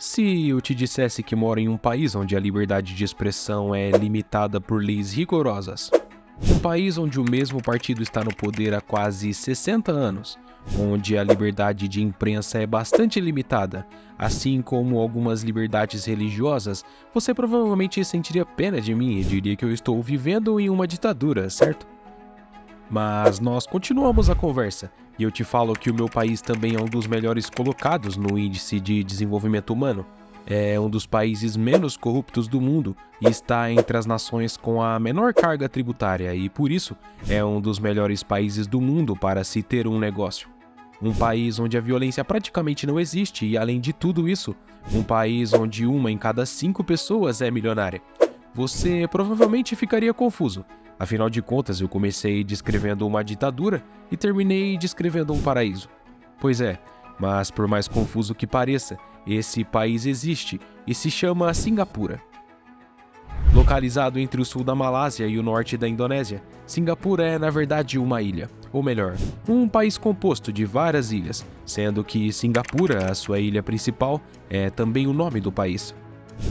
Se eu te dissesse que moro em um país onde a liberdade de expressão é limitada por leis rigorosas, um país onde o mesmo partido está no poder há quase 60 anos, onde a liberdade de imprensa é bastante limitada, assim como algumas liberdades religiosas, você provavelmente sentiria pena de mim e diria que eu estou vivendo em uma ditadura, certo? Mas nós continuamos a conversa, e eu te falo que o meu país também é um dos melhores colocados no Índice de Desenvolvimento Humano. É um dos países menos corruptos do mundo e está entre as nações com a menor carga tributária e, por isso, é um dos melhores países do mundo para se ter um negócio. Um país onde a violência praticamente não existe e, além de tudo isso, um país onde 1 em cada 5 pessoas é milionária. Você provavelmente ficaria confuso. Afinal de contas, eu comecei descrevendo uma ditadura e terminei descrevendo um paraíso. Pois é, mas por mais confuso que pareça, esse país existe e se chama Cingapura. Localizado entre o sul da Malásia e o norte da Indonésia, Cingapura é na verdade uma ilha, ou melhor, um país composto de várias ilhas, sendo que Cingapura, a sua ilha principal, é também o nome do país.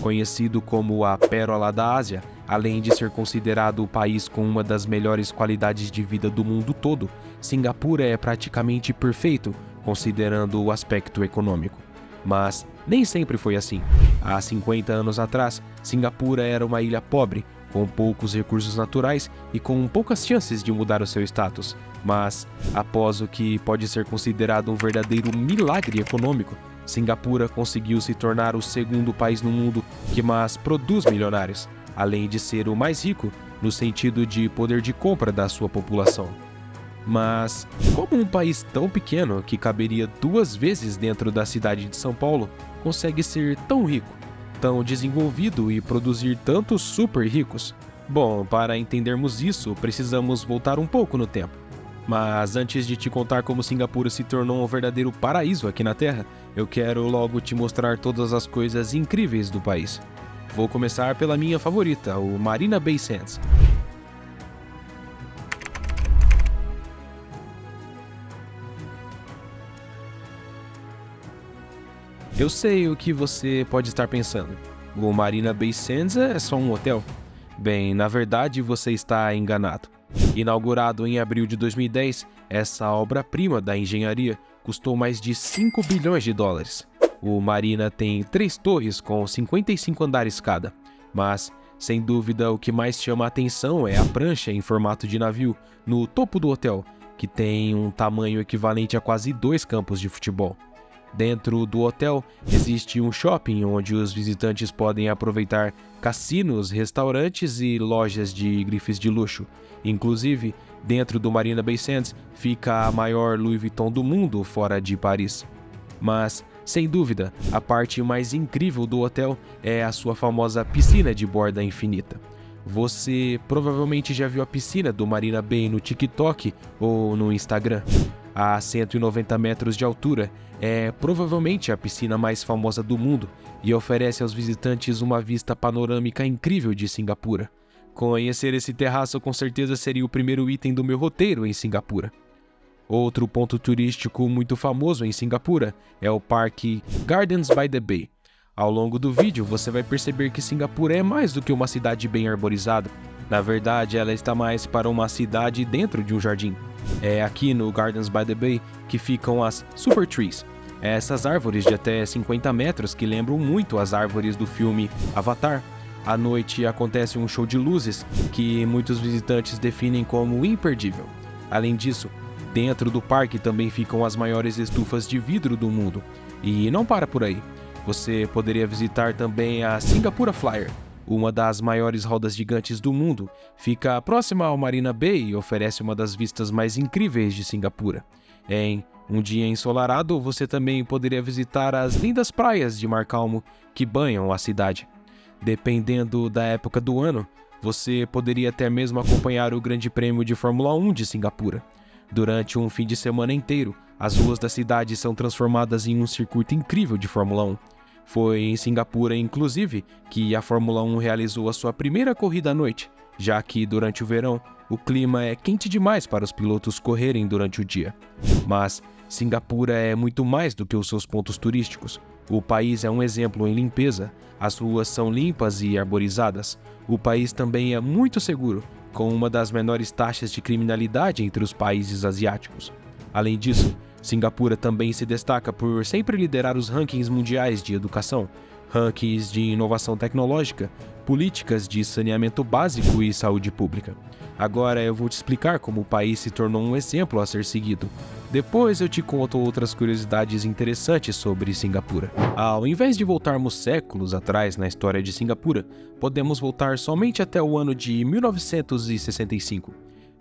Conhecido como a Pérola da Ásia, além de ser considerado o país com uma das melhores qualidades de vida do mundo todo, Cingapura é praticamente perfeito, considerando o aspecto econômico. Mas nem sempre foi assim. Há 50 anos atrás, Cingapura era uma ilha pobre, com poucos recursos naturais e com poucas chances de mudar o seu status. Mas, após o que pode ser considerado um verdadeiro milagre econômico, Cingapura conseguiu se tornar o segundo país no mundo que mais produz milionários, além de ser o mais rico no sentido de poder de compra da sua população. Mas, como um país tão pequeno que caberia 2 vezes dentro da cidade de São Paulo, consegue ser tão rico, tão desenvolvido e produzir tantos super ricos? Bom, para entendermos isso, precisamos voltar um pouco no tempo. Mas antes de te contar como Cingapura se tornou um verdadeiro paraíso aqui na Terra, eu quero logo te mostrar todas as coisas incríveis do país. Vou começar pela minha favorita, o Marina Bay Sands. Eu sei o que você pode estar pensando. O Marina Bay Sands é só um hotel? Bem, na verdade você está enganado. Inaugurado em abril de 2010, essa obra-prima da engenharia custou mais de 5 bilhões de dólares. O Marina tem 3 torres com 55 andares cada, mas, sem dúvida, o que mais chama a atenção é a prancha em formato de navio no topo do hotel, que tem um tamanho equivalente a quase 2 campos de futebol. Dentro do hotel existe um shopping onde os visitantes podem aproveitar cassinos, restaurantes e lojas de grifes de luxo. Inclusive, dentro do Marina Bay Sands fica a maior Louis Vuitton do mundo fora de Paris. Mas, sem dúvida, a parte mais incrível do hotel é a sua famosa piscina de borda infinita. Você provavelmente já viu a piscina do Marina Bay no TikTok ou no Instagram. A 190 metros de altura, é provavelmente a piscina mais famosa do mundo e oferece aos visitantes uma vista panorâmica incrível de Cingapura. Conhecer esse terraço com certeza seria o primeiro item do meu roteiro em Cingapura. Outro ponto turístico muito famoso em Cingapura é o Parque Gardens by the Bay. Ao longo do vídeo você vai perceber que Cingapura é mais do que uma cidade bem arborizada. Na verdade, ela está mais para uma cidade dentro de um jardim. É aqui no Gardens by the Bay que ficam as Super Trees. Essas árvores de até 50 metros que lembram muito as árvores do filme Avatar. À noite acontece um show de luzes que muitos visitantes definem como imperdível. Além disso, dentro do parque também ficam as maiores estufas de vidro do mundo. E não para por aí. Você poderia visitar também a Singapura Flyer. Uma das maiores rodas gigantes do mundo, fica próxima ao Marina Bay e oferece uma das vistas mais incríveis de Cingapura. Em um dia ensolarado, você também poderia visitar as lindas praias de mar calmo que banham a cidade. Dependendo da época do ano, você poderia até mesmo acompanhar o Grande Prêmio de Fórmula 1 de Cingapura. Durante um fim de semana inteiro, as ruas da cidade são transformadas em um circuito incrível de Fórmula 1. Foi em Cingapura, inclusive, que a Fórmula 1 realizou a sua primeira corrida à noite, já que durante o verão o clima é quente demais para os pilotos correrem durante o dia. Mas Cingapura é muito mais do que os seus pontos turísticos. O país é um exemplo em limpeza, as ruas são limpas e arborizadas. O país também é muito seguro, com uma das menores taxas de criminalidade entre os países asiáticos. Além disso, Singapura também se destaca por sempre liderar os rankings mundiais de educação, rankings de inovação tecnológica, políticas de saneamento básico e saúde pública. Agora eu vou te explicar como o país se tornou um exemplo a ser seguido. Depois eu te conto outras curiosidades interessantes sobre Singapura. Ao invés de voltarmos séculos atrás na história de Singapura, podemos voltar somente até o ano de 1965.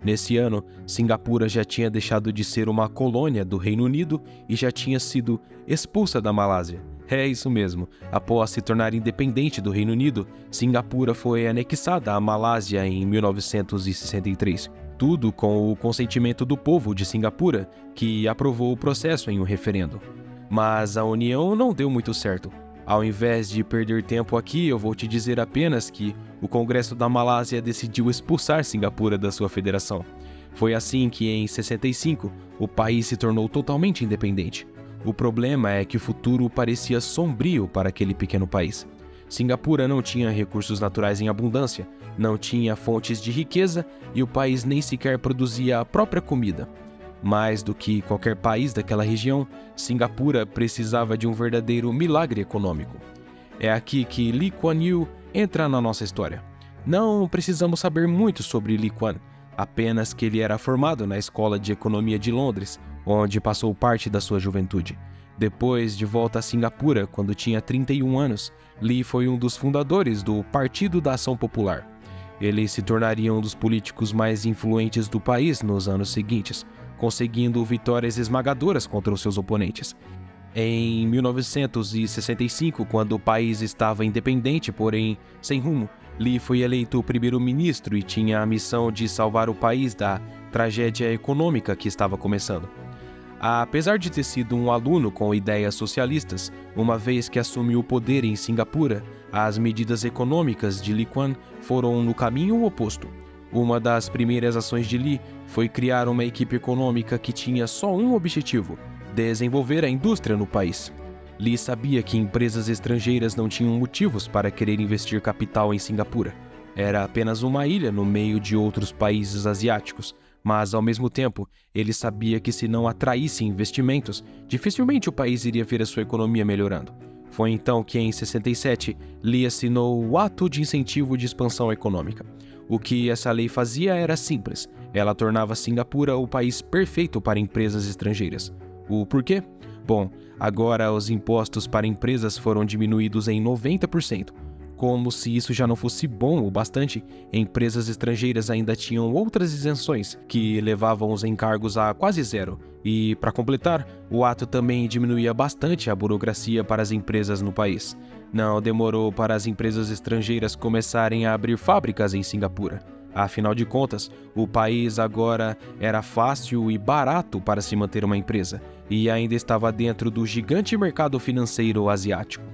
Nesse ano, Singapura já tinha deixado de ser uma colônia do Reino Unido e já tinha sido expulsa da Malásia. É isso mesmo, após se tornar independente do Reino Unido, Singapura foi anexada à Malásia em 1963. Tudo com o consentimento do povo de Singapura, que aprovou o processo em um referendo. Mas a união não deu muito certo. Ao invés de perder tempo aqui, eu vou te dizer apenas que o Congresso da Malásia decidiu expulsar Singapura da sua federação. Foi assim que, em 65, o país se tornou totalmente independente. O problema é que o futuro parecia sombrio para aquele pequeno país. Singapura não tinha recursos naturais em abundância, não tinha fontes de riqueza e o país nem sequer produzia a própria comida. Mais do que qualquer país daquela região, Singapura precisava de um verdadeiro milagre econômico. É aqui que Lee Kuan Yew entra na nossa história. Não precisamos saber muito sobre Lee Kuan, apenas que ele era formado na Escola de Economia de Londres, onde passou parte da sua juventude. Depois de volta a Singapura, quando tinha 31 anos, Lee foi um dos fundadores do Partido da Ação Popular. Ele se tornaria um dos políticos mais influentes do país nos anos seguintes, conseguindo vitórias esmagadoras contra os seus oponentes. Em 1965, quando o país estava independente, porém sem rumo, Lee foi eleito primeiro-ministro e tinha a missão de salvar o país da tragédia econômica que estava começando. Apesar de ter sido um aluno com ideias socialistas, uma vez que assumiu o poder em Singapura, as medidas econômicas de Lee Kuan foram no caminho oposto. Uma das primeiras ações de Lee foi criar uma equipe econômica que tinha só um objetivo: desenvolver a indústria no país. Lee sabia que empresas estrangeiras não tinham motivos para querer investir capital em Singapura. Era apenas uma ilha no meio de outros países asiáticos, mas ao mesmo tempo, ele sabia que se não atraísse investimentos, dificilmente o país iria ver a sua economia melhorando. Foi então que, em 67, Lee assinou o Ato de Incentivo de Expansão Econômica. O que essa lei fazia era simples: ela tornava Singapura o país perfeito para empresas estrangeiras. O porquê? Bom, agora os impostos para empresas foram diminuídos em 90%. Como se isso já não fosse bom o bastante, empresas estrangeiras ainda tinham outras isenções que levavam os encargos a quase zero. E, para completar, o ato também diminuía bastante a burocracia para as empresas no país. Não demorou para as empresas estrangeiras começarem a abrir fábricas em Singapura. Afinal de contas, o país agora era fácil e barato para se manter uma empresa, e ainda estava dentro do gigante mercado financeiro asiático.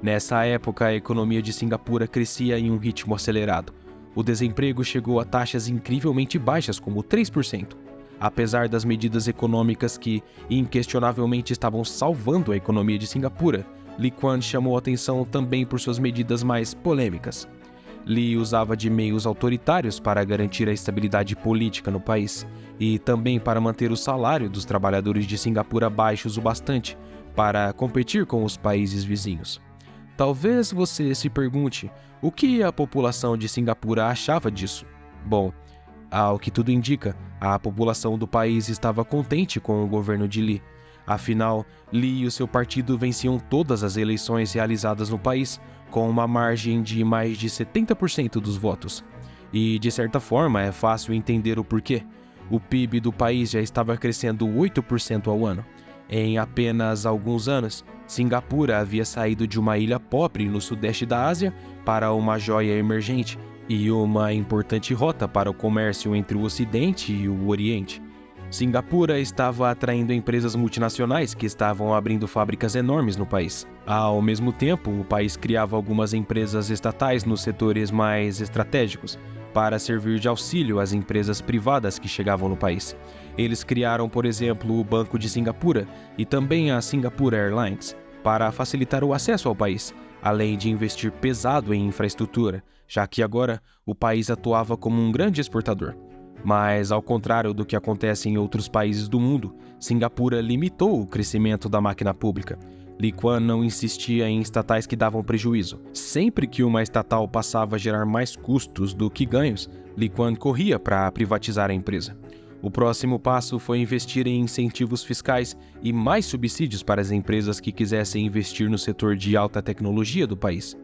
Nessa época, a economia de Singapura crescia em um ritmo acelerado. O desemprego chegou a taxas incrivelmente baixas, como 3%. Apesar das medidas econômicas que, inquestionavelmente, estavam salvando a economia de Singapura, Lee Kuan chamou atenção também por suas medidas mais polêmicas. Lee usava de meios autoritários para garantir a estabilidade política no país e também para manter o salário dos trabalhadores de Singapura baixos o bastante para competir com os países vizinhos. Talvez você se pergunte o que a população de Singapura achava disso. Bom, ao que tudo indica, a população do país estava contente com o governo de Lee. Afinal, Lee e o seu partido venciam todas as eleições realizadas no país, com uma margem de mais de 70% dos votos. E, de certa forma, é fácil entender o porquê. O PIB do país já estava crescendo 8% ao ano. Em apenas alguns anos, Singapura havia saído de uma ilha pobre no sudeste da Ásia para uma joia emergente e uma importante rota para o comércio entre o Ocidente e o Oriente. Singapura estava atraindo empresas multinacionais que estavam abrindo fábricas enormes no país. Ao mesmo tempo, o país criava algumas empresas estatais nos setores mais estratégicos, para servir de auxílio às empresas privadas que chegavam no país. Eles criaram, por exemplo, o Banco de Singapura e também a Singapore Airlines. para facilitar o acesso ao país, além de investir pesado em infraestrutura, já que agora o país atuava como um grande exportador. Mas, ao contrário do que acontece em outros países do mundo, Singapura limitou o crescimento da máquina pública. Lee Kuan não insistia em estatais que davam prejuízo. Sempre que uma estatal passava a gerar mais custos do que ganhos, Lee Kuan corria para privatizar a empresa. O próximo passo foi investir em incentivos fiscais e mais subsídios para as empresas que quisessem investir no setor de alta tecnologia do país.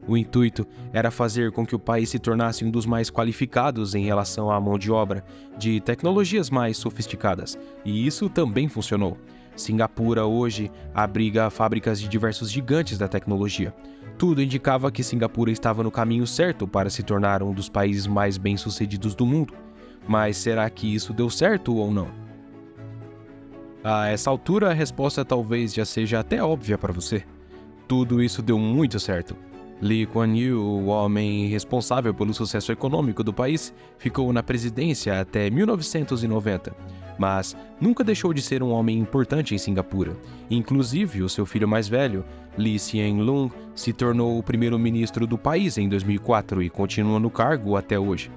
O intuito era fazer com que o país se tornasse um dos mais qualificados em relação à mão de obra de tecnologias mais sofisticadas, e isso também funcionou. Singapura hoje abriga fábricas de diversos gigantes da tecnologia. Tudo indicava que Singapura estava no caminho certo para se tornar um dos países mais bem-sucedidos do mundo. Mas será que isso deu certo ou não? A essa altura, a resposta talvez já seja até óbvia para você. Tudo isso deu muito certo. Lee Kuan Yew, o homem responsável pelo sucesso econômico do país, ficou na presidência até 1990, mas nunca deixou de ser um homem importante em Singapura. Inclusive, o seu filho mais velho, Lee Hsien Loong, se tornou o primeiro-ministro do país em 2004 e continua no cargo até hoje.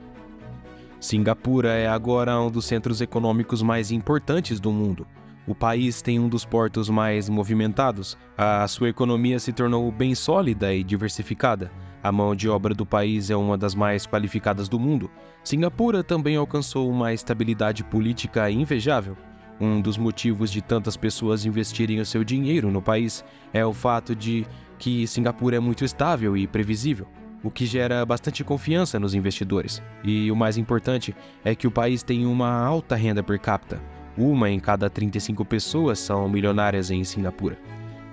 Singapura é agora um dos centros econômicos mais importantes do mundo. O país tem um dos portos mais movimentados, a sua economia se tornou bem sólida e diversificada, a mão de obra do país é uma das mais qualificadas do mundo. Singapura também alcançou uma estabilidade política invejável. Um dos motivos de tantas pessoas investirem o seu dinheiro no país é o fato de que Singapura é muito estável e previsível, o que gera bastante confiança nos investidores. E o mais importante é que o país tem uma alta renda per capita. Uma em cada 35 pessoas são milionárias em Singapura.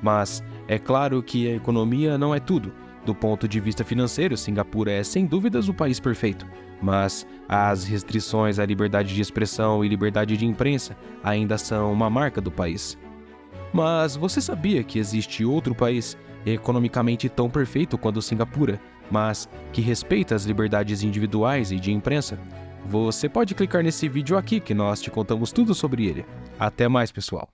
Mas é claro que a economia não é tudo. Do ponto de vista financeiro, Singapura é sem dúvidas o país perfeito. Mas as restrições à liberdade de expressão e liberdade de imprensa ainda são uma marca do país. Mas você sabia que existe outro país economicamente tão perfeito quanto Singapura, mas que respeita as liberdades individuais e de imprensa? Você pode clicar nesse vídeo aqui que nós te contamos tudo sobre ele. Até mais, pessoal!